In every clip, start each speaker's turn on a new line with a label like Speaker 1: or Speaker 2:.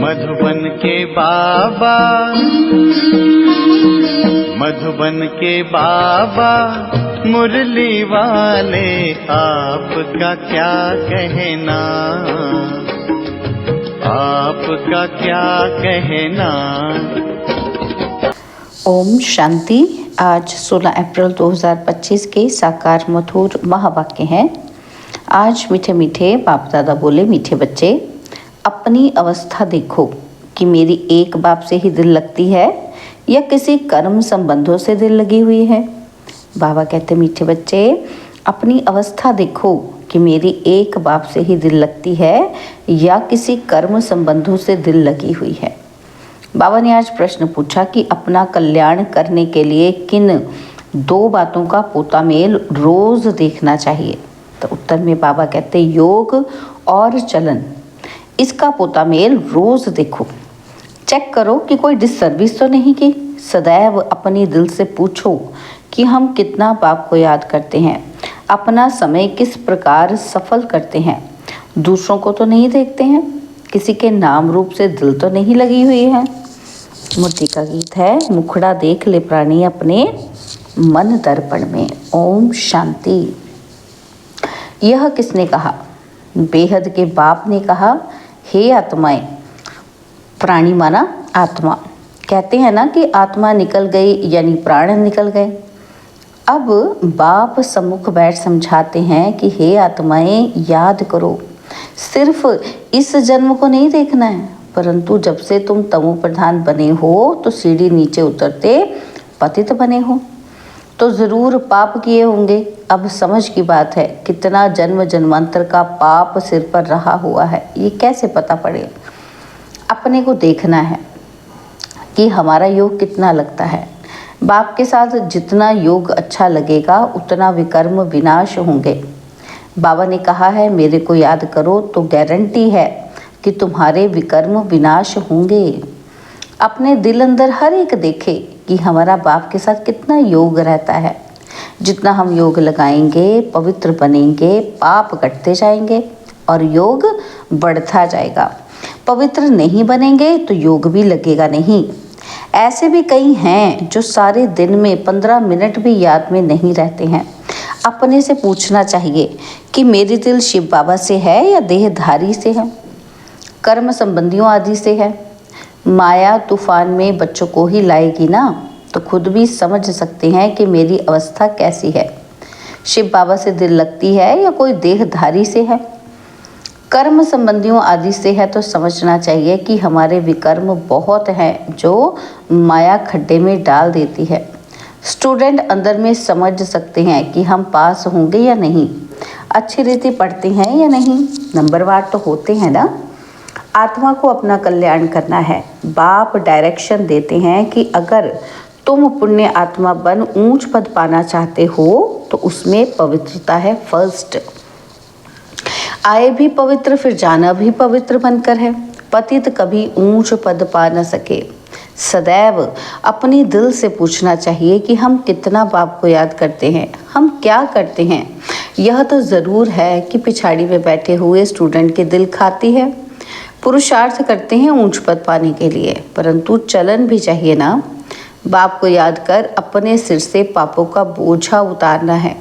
Speaker 1: मधुबन के बाबा, मधुबन के बाबा मुरली वाले, आपका क्या कहना, आपका क्या कहना।
Speaker 2: ओम शांति। आज 16 अप्रैल 2025 के साकार मधुर महावाक्य हैं। आज मीठे मीठे बाप दादा बोले, मीठे बच्चे अपनी अवस्था देखो कि मेरी एक बाप से ही दिल लगती है या किसी कर्म संबंधों से दिल लगी हुई है। बाबा कहते, मीठे बच्चे अपनी अवस्था देखो कि मेरी एक बाप से ही दिल लगती है या किसी कर्म संबंधों से दिल लगी हुई है। बाबा ने आज प्रश्न पूछा कि अपना कल्याण करने के लिए किन दो बातों का पोता मेल रोज देखना चाहिए। तो उत्तर में बाबा कहते, योग और चलन, इसका पोता मेल रोज देखो। चेक करो कि कोई डिससर्विस तो नहीं की। सदैव अपनी दिल से पूछो कि हम कितना बाप को याद करते हैं, अपना समय किस प्रकार सफल करते हैं, दूसरों को तो नहीं देखते हैं, किसी के नाम रूप से दिल तो नहीं लगी हुई है। मूर्ति का गीत है, मुखड़ा देख ले प्राणी अपने मन दर्पण में। ओम शांति। यह किसने कहा? बेहद के बाप ने कहा, हे आत्माएं। प्राणी माना आत्मा। कहते हैं ना कि आत्मा निकल गई यानी प्राण निकल गए। अब बाप सम्मुख बैठ समझाते हैं कि हे आत्माएं, याद करो, सिर्फ इस जन्म को नहीं देखना है, परंतु जब से तुम तमो प्रधान बने हो तो सीढ़ी नीचे उतरते पतित बने हो तो ज़रूर पाप किए होंगे। अब समझ की बात है, कितना जन्म जन्मांतर का पाप सिर पर रहा हुआ है, ये कैसे पता पड़े? अपने को देखना है कि हमारा योग कितना लगता है। बाप के साथ जितना योग अच्छा लगेगा उतना विकर्म विनाश होंगे। बाबा ने कहा है, मेरे को याद करो तो गारंटी है कि तुम्हारे विकर्म विनाश होंगे। अपने दिल अंदर हर एक देखे कि हमारा बाप के साथ कितना योग रहता है। जितना हम योग लगाएंगे, पवित्र बनेंगे, पाप कटते जाएंगे और योग बढ़ता जाएगा। पवित्र नहीं बनेंगे तो योग भी लगेगा नहीं। ऐसे भी कई हैं जो सारे दिन में 15 मिनट भी याद में नहीं रहते हैं। अपने से पूछना चाहिए कि मेरी दिल शिव बाबा से है या देहधारी से है, कर्म संबंधियों आदि से है। माया तूफान में बच्चों को ही लाएगी ना, तो खुद भी समझ सकते हैं कि मेरी अवस्था कैसी है। शिव बाबा से दिल लगती है या कोई देहधारी से है, कर्म संबंधियों आदि से है, तो समझना चाहिए कि हमारे विकर्म बहुत हैं जो माया खड्डे में डाल देती है। स्टूडेंट अंदर में समझ सकते हैं कि हम पास होंगे या नहीं, अच्छी रीति पढ़ते हैं या नहीं, नंबरवार तो होते हैं ना। आत्मा को अपना कल्याण करना है। बाप डायरेक्शन देते हैं कि अगर तुम पुण्य आत्मा बन ऊंच पद पाना चाहते हो तो उसमें पवित्रता है फर्स्ट। आए भी पवित्र फिर जाना भी पवित्र बनकर है। पतित कभी ऊंच पद पा न सके। सदैव अपनी दिल से पूछना चाहिए कि हम कितना बाप को याद करते हैं, हम क्या करते हैं। यह तो ज़रूर है कि पिछाड़ी में बैठे हुए स्टूडेंट के दिल खाती है। पुरुषार्थ करते हैं ऊंच पद पाने के लिए, परंतु चलन भी चाहिए ना। बाप को याद कर अपने सिर से पापों का बोझा उतारना है।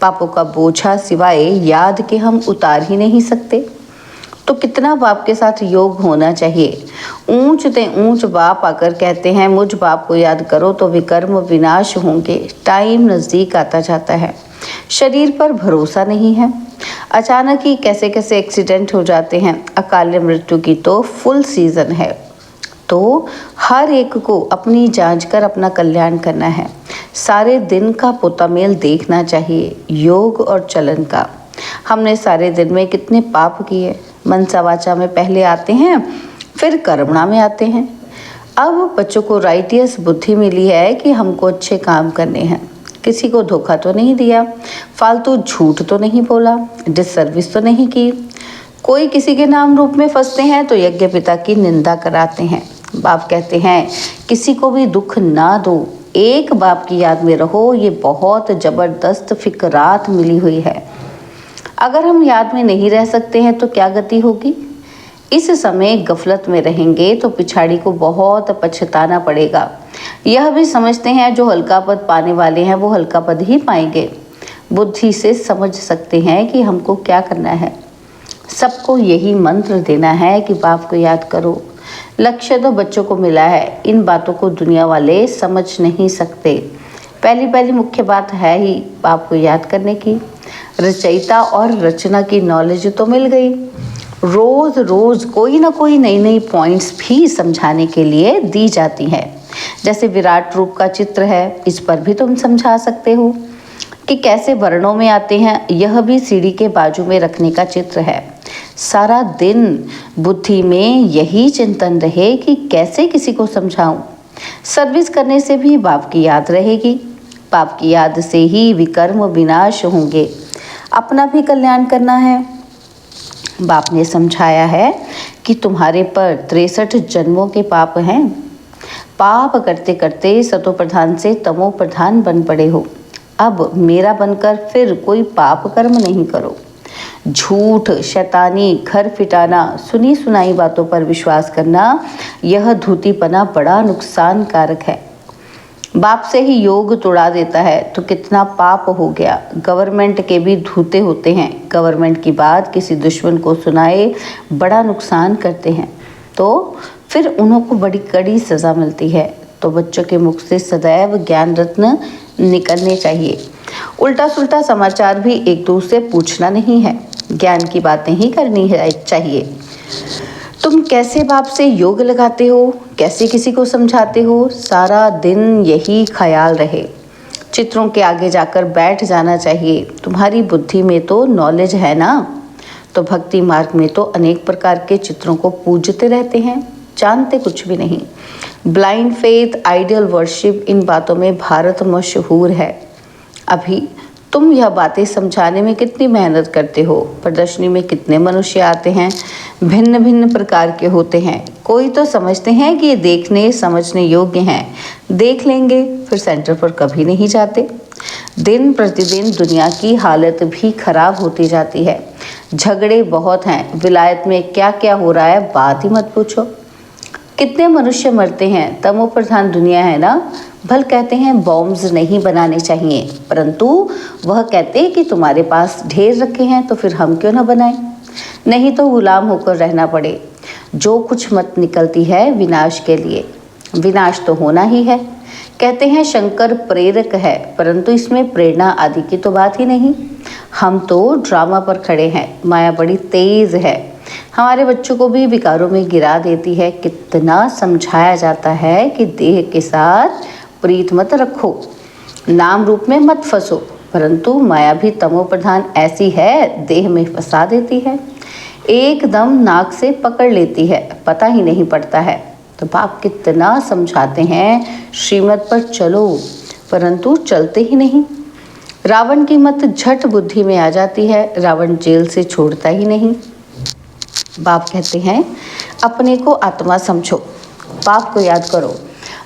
Speaker 2: पापों का बोझा सिवाय याद के हम उतार ही नहीं सकते। तो कितना बाप के साथ योग होना चाहिए। ऊंच ते ऊंच बाप आकर कहते हैं, मुझ बाप को याद करो तो विकर्म विनाश होंगे। टाइम नज़दीक आता जाता है, शरीर पर भरोसा नहीं है। अचानक ही कैसे कैसे एक्सीडेंट हो जाते हैं। अकाल मृत्यु की तो फुल सीजन है। तो हर एक को अपनी जांच कर अपना कल्याण करना है। सारे दिन का पोता मेल देखना चाहिए, योग और चलन का। हमने सारे दिन में कितने पाप किए। मनसा वाचा में पहले आते हैं, फिर कर्मणा में आते हैं। अब बच्चों को राइटियस बुद्धि मिली है कि हमको अच्छे काम करने हैं। किसी को धोखा तो नहीं दिया, फालतू झूठ तो नहीं बोला, डिससर्विस तो नहीं की। कोई किसी के नाम रूप में फंसते हैं तो यज्ञ पिता की निंदा कराते हैं। बाप कहते हैं, किसी को भी दुख ना दो, एक बाप की याद में रहो। ये बहुत ज़बरदस्त फिक्रात मिली हुई है। अगर हम याद में नहीं रह सकते हैं तो क्या गति होगी? इस समय गफलत में रहेंगे तो पिछाड़ी को बहुत पछताना पड़ेगा। यह भी समझते हैं जो हल्का पद पाने वाले हैं वो हल्का पद ही पाएंगे। बुद्धि से समझ सकते हैं कि हमको क्या करना है। सबको यही मंत्र देना है कि बाप को याद करो। लक्ष्य तो बच्चों को मिला है, इन बातों को दुनिया वाले समझ नहीं सकते। पहली मुख्य बात है ही बाप को याद करने की। रचयिता और रचना की नॉलेज तो मिल गई। रोज रोज कोई ना कोई नई पॉइंट्स भी समझाने के लिए दी जाती है। जैसे विराट रूप का चित्र है, इस पर भी तुम समझा सकते हो कि कैसे वर्णों में आते हैं। यह भी सीढ़ी के बाजू में रखने का चित्र है। सारा दिन बुद्धि में यही चिंतन रहे कि कैसे किसी को समझाऊं। सर्विस करने से भी बाप की याद रहेगी। बाप की याद से ही विकर्म विनाश होंगे। अपना भी कल्याण करना है। बाप ने समझाया है कि तुम्हारे पर 63 जन्मों के पाप हैं। पाप करते करते सतो प्रधान से तमो प्रधान बन पड़े हो। अब मेरा बनकर फिर कोई पाप कर्म नहीं करो। झूठ, शैतानी, घर फिटाना, सुनी सुनाई बातों पर विश्वास करना, यह धूतीपना बड़ा नुकसान कारक है। बाप से ही योग तोड़ा देता है तो कितना पाप हो गया। गवर्नमेंट के भी धूते होते हैं। गवर्नमेंट की बात किसी दुश्मन को सुनाए बड़ा नुकसान करते हैं तो फिर उन्हों को बड़ी कड़ी सज़ा मिलती है। तो बच्चों के मुख से सदैव ज्ञान रत्न निकलने चाहिए। उल्टा सुल्टा समाचार भी एक दूसरे पूछना नहीं है, ज्ञान की बातें ही करनी है चाहिए। तुम कैसे बाप से योग लगाते हो, कैसे किसी को समझाते हो, सारा दिन यही ख्याल रहे। चित्रों के आगे जाकर बैठ जाना चाहिए। तुम्हारी बुद्धि में तो नॉलेज है ना, तो भक्ति मार्ग में तो अनेक प्रकार के चित्रों को पूजते रहते हैं, जानते कुछ भी नहीं। ब्लाइंड फेथ, आइडियल वर्शिप, इन बातों में भारत मशहूर है। अभी तुम यह बातें समझाने में कितनी मेहनत करते हो। प्रदर्शनी में कितने मनुष्य आते हैं, भिन्न भिन्न प्रकार के होते हैं। कोई तो समझते हैं कि ये देखने समझने योग्य हैं, देख लेंगे, फिर सेंटर पर कभी नहीं जाते। दिन प्रतिदिन दुनिया की हालत भी खराब होती जाती है। झगड़े बहुत हैं। विलायत में क्या क्या हो रहा है बात ही मत पूछो। कितने मनुष्य मरते हैं। तमो प्रधान दुनिया है ना। भल कहते हैं बॉम्ब्स नहीं बनाने चाहिए, परंतु वह कहते हैं कि तुम्हारे पास ढेर रखे हैं तो फिर हम क्यों ना बनाएं। नहीं तो गुलाम होकर रहना पड़े। जो कुछ मत निकलती है विनाश के लिए। विनाश तो होना ही है। कहते हैं शंकर प्रेरक है, परंतु इसमें प्रेरणा आदि की तो बात ही नहीं। हम तो ड्रामा पर खड़े हैं। माया बड़ी तेज है, हमारे बच्चों को भी विकारों में गिरा देती है। कितना समझाया जाता है कि देह के साथ प्रीत मत रखो, नाम रूप में मत फंसो, परंतु माया भी तमो प्रधान ऐसी है, देह में फंसा देती है, एकदम नाक से पकड़ लेती है, पता ही नहीं पड़ता है। तो बाप कितना समझाते हैं श्रीमत पर चलो, परंतु चलते ही नहीं। रावण की मत झट बुद्धि में आ जाती है। रावण जेल से छोड़ता ही नहीं। बाप कहते हैं अपने को आत्मा समझो, बाप को याद करो।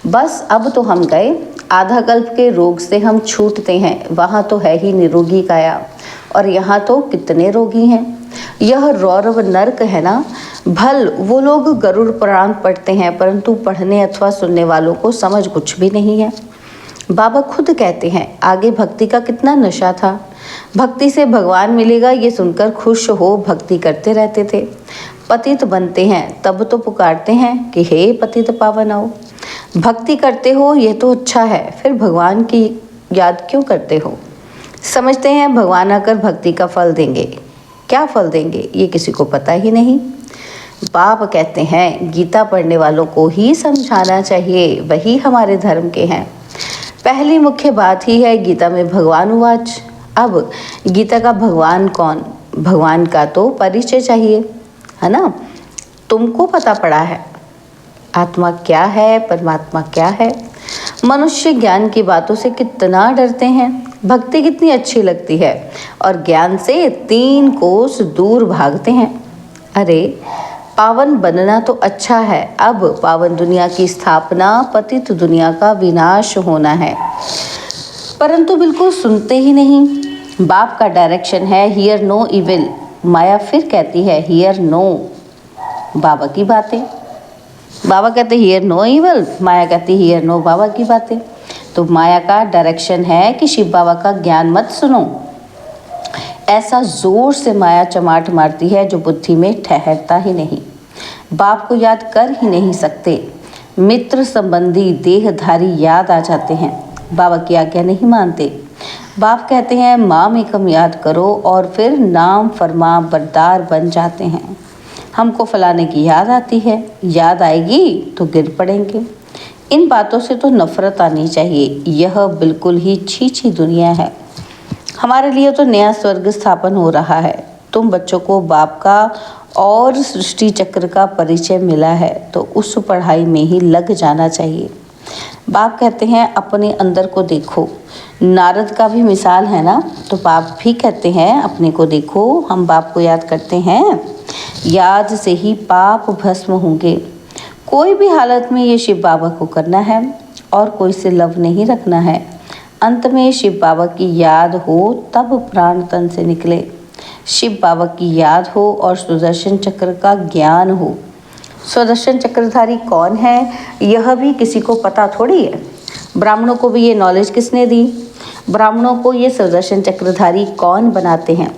Speaker 2: बस अब तो हम गए, आधा कल्प के रोग से हम छूटते हैं। वहाँ तो है ही निरोगी काया, और यहाँ तो कितने रोगी हैं। यह रौरव नर्क है ना। भल वो लोग गरुड़ पुराण पढ़ते हैं, परंतु पढ़ने अथवा सुनने वालों को समझ कुछ भी नहीं है। बाबा खुद कहते हैं आगे भक्ति का कितना नशा था। भक्ति से भगवान मिलेगा ये सुनकर खुश हो भक्ति करते रहते थे। पतित बनते हैं तब तो पुकारते हैं कि हे पतित पावन आओ। भक्ति करते हो ये तो अच्छा है, फिर भगवान की याद क्यों करते हो। समझते हैं भगवान आकर भक्ति का फल देंगे। क्या फल देंगे ये किसी को पता ही नहीं। बाप कहते हैं गीता पढ़ने वालों को ही समझाना चाहिए, वही हमारे धर्म के हैं। पहली मुख्य बात ही है गीता में भगवान उवाच। अब गीता का भगवान कौन, भगवान का तो परिचय चाहिए, है ना। तुमको पता पड़ा है आत्मा क्या है, परमात्मा क्या है। मनुष्य ज्ञान की बातों से कितना डरते हैं। भक्ति कितनी अच्छी लगती है और ज्ञान से 3 कोस दूर भागते हैं। अरे पावन बनना तो अच्छा है, अब पावन दुनिया की स्थापना, पतित दुनिया का विनाश होना है, परंतु बिल्कुल सुनते ही नहीं। बाप का डायरेक्शन है हियर नो इविल, माया फिर कहती है हियर नो। बाबा की बातें। बाबा कहते हियर नो इवल, माया कहती हियर नो बाबा की बातें। तो माया का डायरेक्शन है कि शिव बाबा का ज्ञान मत सुनो। ऐसा जोर से माया चमाट मारती है जो बुद्धि में ठहरता ही नहीं। बाप को याद कर ही नहीं सकते। मित्र संबंधी देहधारी याद आ जाते हैं, बाबा की आज्ञा नहीं मानते। बाप कहते हैं माम एकम याद करो और फिर नाम फरमा बरदार बन जाते हैं। हमको फलाने की याद आती है, याद आएगी तो गिर पड़ेंगे। इन बातों से तो नफरत आनी चाहिए। यह बिल्कुल ही छी दुनिया है। हमारे लिए तो नया स्वर्ग स्थापन हो रहा है। तुम बच्चों को बाप का और सृष्टि चक्र का परिचय मिला है तो उस पढ़ाई में ही लग जाना चाहिए। बाप कहते हैं अपने अंदर को देखो। नारद का भी मिसाल है ना, तो बाप भी कहते हैं अपने को देखो। हम बाप को याद करते हैं, याद से ही पाप भस्म होंगे। कोई भी हालत में ये शिव बाबा को करना है और कोई से लव नहीं रखना है। अंत में शिव बाबा की याद हो तब प्राण तन से निकले। शिव बाबा की याद हो और सुदर्शन चक्र का ज्ञान हो। सुदर्शन चक्रधारी कौन है यह भी किसी को पता थोड़ी है। ब्राह्मणों को भी ये नॉलेज किसने दी? ब्राह्मणों को ये सुदर्शन चक्रधारी कौन बनाते हैं?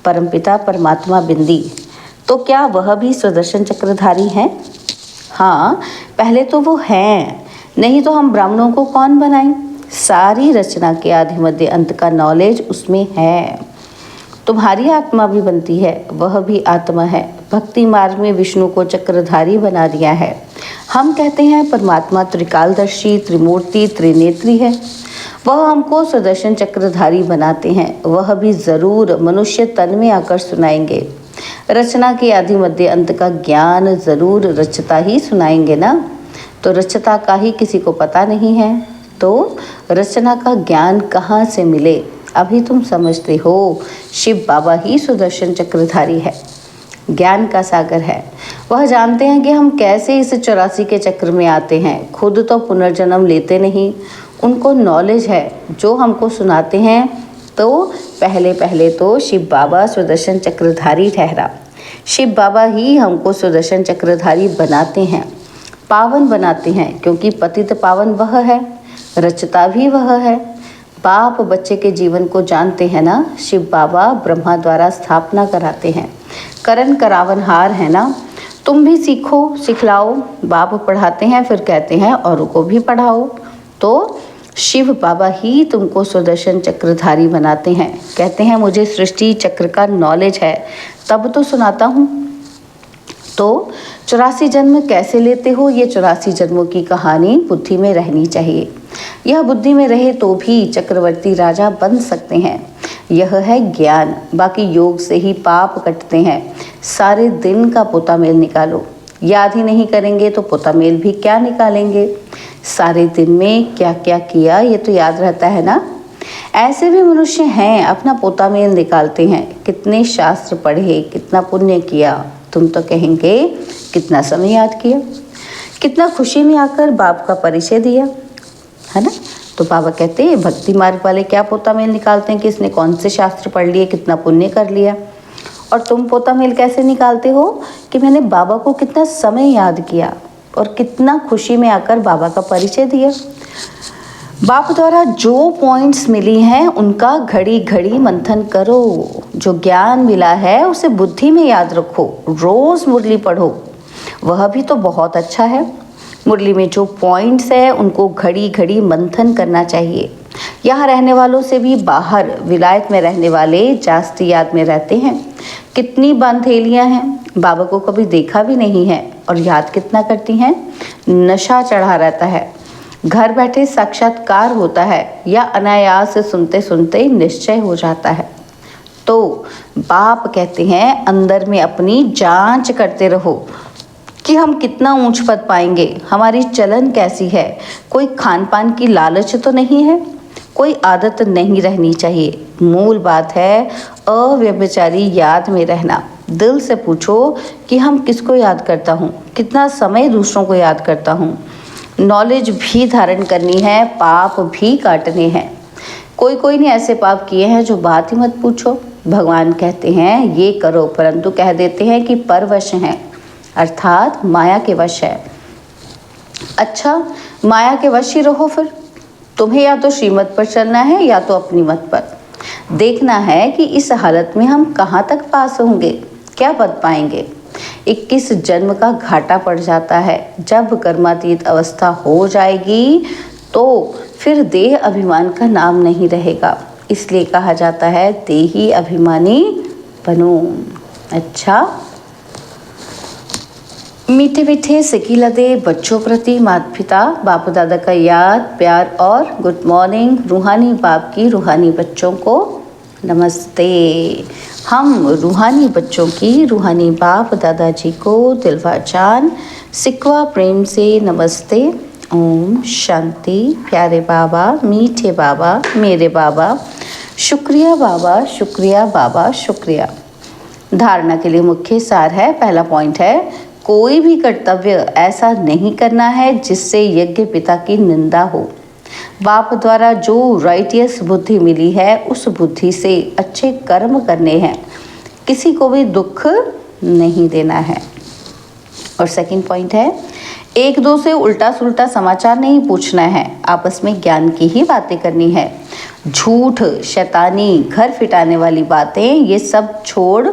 Speaker 2: परमपिता परमात्मा बिंदी। तो क्या वह भी सुदर्शन चक्रधारी हैं? हाँ, पहले तो वो हैं, नहीं तो हम ब्राह्मणों को कौन बनाएं? सारी रचना के आदि मध्य अंत का नॉलेज उसमें है। तुम्हारी आत्मा भी बनती है, वह भी आत्मा है। भक्ति मार्ग में विष्णु को चक्रधारी बना दिया है। हम कहते हैं परमात्मा त्रिकालदर्शी, त्रिमूर्ति, त्रिनेत्री है। वह हमको सुदर्शन चक्रधारी बनाते हैं। वह भी ज़रूर मनुष्य तन में आकर सुनाएंगे। रचना के आदि मध्य अंत का ज्ञान ज़रूर रचता ही सुनाएंगे ना। तो रचता का ही किसी को पता नहीं है तो रचना का ज्ञान कहाँ से मिले? अभी तुम समझते हो शिव बाबा ही सुदर्शन चक्रधारी है, ज्ञान का सागर है। वह जानते हैं कि हम कैसे इस 84 के चक्र में आते हैं। खुद तो पुनर्जन्म लेते नहीं, उनको नॉलेज है जो हमको सुनाते हैं। तो पहले तो शिव बाबा सुदर्शन चक्रधारी ठहरा। शिव बाबा ही हमको सुदर्शन चक्रधारी बनाते हैं, पावन बनाते हैं, क्योंकि पतित पावन वह है, रचता भी वह है। बाप बच्चे के जीवन को जानते हैं ना। शिव बाबा ब्रह्मा द्वारा स्थापना कराते हैं, करण करावनहार है ना। तुम भी सीखो, सिखलाओ। बाप पढ़ाते हैं फिर कहते हैं औरों को भी पढ़ाओ। तो शिव बाबा ही तुमको सुदर्शन चक्रधारी बनाते हैं। कहते हैं मुझे सृष्टि चक्र का नॉलेज है तब तो सुनाता हूँ। तो 84 जन्म कैसे लेते हो, ये 84 जन्मों की कहानी बुद्धि में रहनी चाहिए। यह बुद्धि में रहे तो भी चक्रवर्ती राजा बन सकते हैं। यह है ज्ञान। बाकी योग से ही पाप कटते हैं। सारे दिन का पोता मेल निकालो। याद ही नहीं करेंगे तो पोता मेल भी क्या निकालेंगे? सारे दिन में क्या क्या किया ये तो याद रहता है ना। ऐसे भी मनुष्य हैं अपना पोता मेल निकालते हैं। कितने शास्त्र पढ़े, कितना पुण्य किया। तुम तो कहेंगे कितना समय याद किया, कितना खुशी में आकर बाप का परिचय दिया, है ना। तो बाबा कहते हैं भक्ति मार्ग वाले क्या पोता मेल निकालते हैं कि इसने कौन से शास्त्र पढ़ लिए, कितना पुण्य कर लिया। और तुम पोता मेल कैसे निकालते हो कि मैंने बाबा को कितना समय याद किया और कितना खुशी में आकर बाबा का परिचय दिया। बाप द्वारा जो पॉइंट्स मिली हैं उनका घड़ी घड़ी मंथन करो। जो ज्ञान मिला है उसे बुद्धि में याद रखो। रोज़ मुरली पढ़ो, वह भी तो बहुत अच्छा है। मुरली में जो पॉइंट्स है उनको घड़ी घड़ी मंथन करना चाहिए। यहाँ रहने वालों से भी बाहर विलायत में रहने वाले जास्ती याद में रहते हैं। कितनी बंधेलियाँ हैं, बाबा को कभी देखा भी नहीं है और याद कितना करती हैं। नशा चढ़ा रहता है। घर बैठे साक्षात्कार होता है या अनायास सुनते सुनते निश्चय हो जाता है। तो बाप कहते हैं अंदर में अपनी जांच करते रहो कि हम कितना ऊंच पद पाएंगे, हमारी चलन कैसी है। कोई खान पान की लालच तो नहीं है, कोई आदत नहीं रहनी चाहिए। मूल बात है अव्यभिचारी याद में रहना। दिल से पूछो कि हम किसको याद करता हूँ, कितना समय दूसरों को याद करता हूँ। नॉलेज भी धारण करनी है, पाप भी काटने हैं। कोई ने ऐसे पाप किए हैं जो बात ही मत पूछो। भगवान कहते हैं ये करो, परंतु कह देते हैं कि परवश हैं। अर्थात माया के वश है। अच्छा, माया के वश ही रहो फिर। तुम्हें या तो श्रीमत पर चलना है या तो अपनी मत पर। देखना है कि इस हालत में हम कहाँ तक पास होंगे, क्या पद पाएंगे। 21 जन्म का घाटा पड़ जाता है। जब कर्मातीत अवस्था हो जाएगी तो फिर देह अभिमान का नाम नहीं रहेगा। इसलिए कहा जाता है देही अभिमानी बनो। अच्छा, मीठे मीठे सिकी लदे बच्चों प्रति माता पिता बाप दादा का याद प्यार और गुड मॉर्निंग। रूहानी बाप की रूहानी बच्चों को नमस्ते। हम रूहानी बच्चों की रूहानी बाप दादाजी को दिलवा जान सिकवा प्रेम से नमस्ते। ओम शांति। प्यारे बाबा, मीठे बाबा, मेरे बाबा, शुक्रिया बाबा, शुक्रिया बाबा, शुक्रिया। धारणा के लिए मुख्य सार है। पहला पॉइंट है, कोई भी कर्तव्य ऐसा नहीं करना है जिससे यज्ञ पिता की निंदा हो। बाप द्वारा जो राइटियस बुद्धि मिली है उस बुद्धि से अच्छे कर्म करने हैं, किसी को भी दुख नहीं देना है। और सेकंड पॉइंट है, एक दो से उल्टा सुल्टा समाचार नहीं पूछना है, आपस में ज्ञान की ही बातें करनी है। झूठ, शैतानी, घर फिटाने वाली बातें ये सब छोड़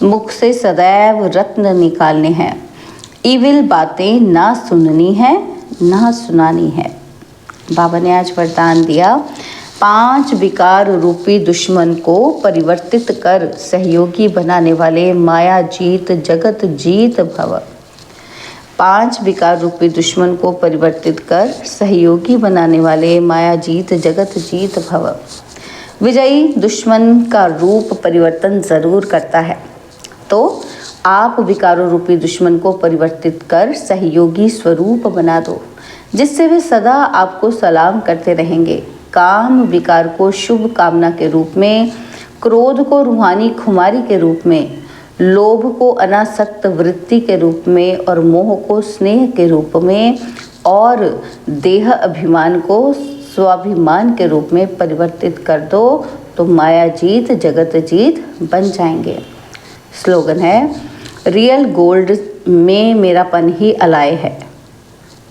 Speaker 2: मुख से सदैव रत्न निकालने हैं। ईविल बातें ना सुननी है ना सुनानी है। बाबा ने आज वरदान दिया, 5 विकार रूपी दुश्मन को परिवर्तित कर सहयोगी बनाने वाले माया जीत जगत जीत भव। 5 विकार रूपी दुश्मन को परिवर्तित कर सहयोगी बनाने वाले माया जीत जगत जीत भव। विजयी दुश्मन का रूप परिवर्तन जरूर करता है, तो आप विकारों रूपी दुश्मन को परिवर्तित कर सहयोगी स्वरूप बना दो, जिससे वे सदा आपको सलाम करते रहेंगे। काम विकार को शुभ कामना के रूप में, क्रोध को रूहानी खुमारी के रूप में, लोभ को अनासक्त वृत्ति के रूप में और मोह को स्नेह के रूप में और देह अभिमान को स्वाभिमान के रूप में परिवर्तित कर दो तो माया जीत जगत जीत बन जाएंगे। स्लोगन है, रियल गोल्ड में मेरापन ही अलाय है।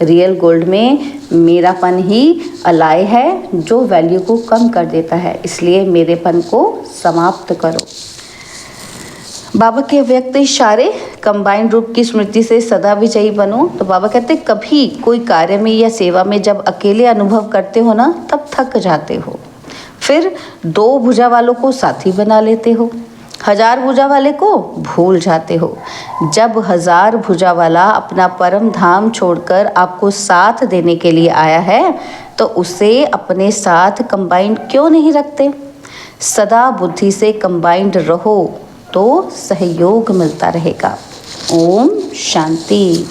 Speaker 2: रियल गोल्ड में मेरापन ही अलाय है जो वैल्यू को कम कर देता है, इसलिए मेरेपन को समाप्त करो। बाबा के अव्यक्त इशारे, कंबाइंड रूप की स्मृति से सदा विजयी बनो। तो बाबा कहते कभी कोई कार्य में या सेवा में जब अकेले अनुभव करते हो ना, तब थक जाते हो, फिर 2 भुजा वालों को साथी बना लेते हो, 1000 भुजा वाले को भूल जाते हो। जब 1000 भुजा वाला अपना परम धाम छोड़कर आपको साथ देने के लिए आया है तो उसे अपने साथ कंबाइंड क्यों नहीं रखते। सदा बुद्धि से कंबाइंड रहो तो सहयोग मिलता रहेगा। ओम शांति।